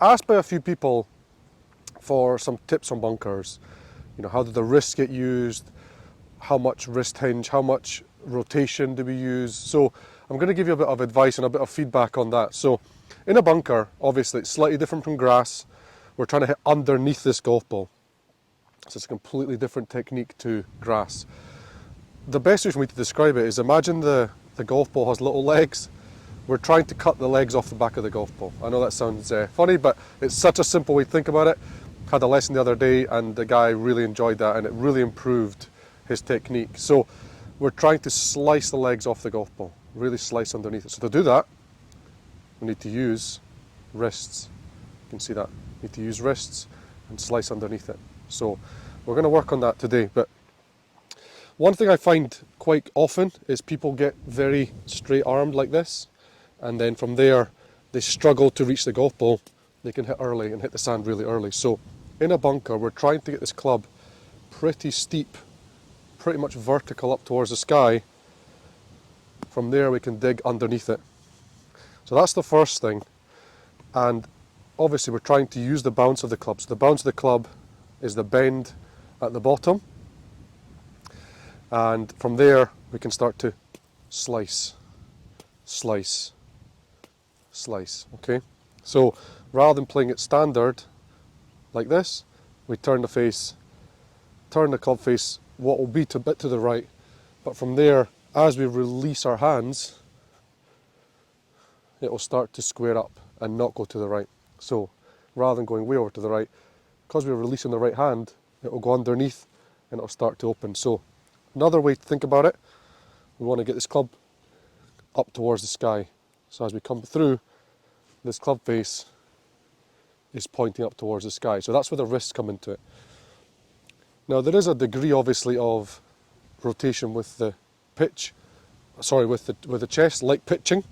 asked by a few people for some tips on bunkers. You know, how do the wrists get used? How much wrist hinge? How much rotation do we use? So I'm going to give you a bit of advice and a bit of feedback on that. So in a bunker, obviously it's slightly different from grass. We're trying to hit underneath this golf ball. So it's a completely different technique to grass. The best way for me to describe it is, imagine the golf ball has little legs. We're trying to cut the legs off the back of the golf ball. I know that sounds funny, but it's such a simple way to think about it. Had a lesson the other day and the guy really enjoyed that and it really improved his technique. So we're trying to slice the legs off the golf ball, really slice underneath it. So to do that, we need to use wrists. You can see that. We need to use wrists and slice underneath it. So we're going to work on that today. But one thing I find quite often is people get very straight armed like this, and then from there they struggle to reach the golf ball. They can hit early and hit the sand really early. So in a bunker, we're trying to get this club pretty steep, pretty much vertical up towards the sky. From there we can dig underneath it. So that's the first thing. And obviously we're trying to use the bounce of the club. So the bounce of the club is the bend at the bottom. And from there we can start to slice, slice, slice, okay? So rather than playing it standard like this, we turn the face, turn the club face, what will be a bit to the right, but from there, as we release our hands, it will start to square up and not go to the right. So rather than going way over to the right, because we're releasing the right hand, it will go underneath and it will start to open. So another way to think about it, we want to get this club up towards the sky. So as we come through, this club face is pointing up towards the sky. So that's where the wrists come into it. Now there is a degree obviously of rotation with the pitch, with the chest, like pitching.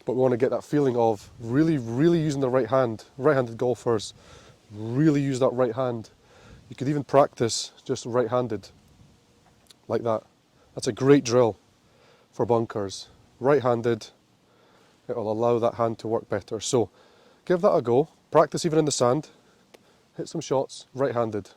But we want to get that feeling of really using the right hand. Right-handed golfers really use that right hand. You could even practice just right-handed, like that. That's a great drill for bunkers. Right-handed, it will allow that hand to work better. So give that a go. Practice even in the sand. Hit some shots right-handed.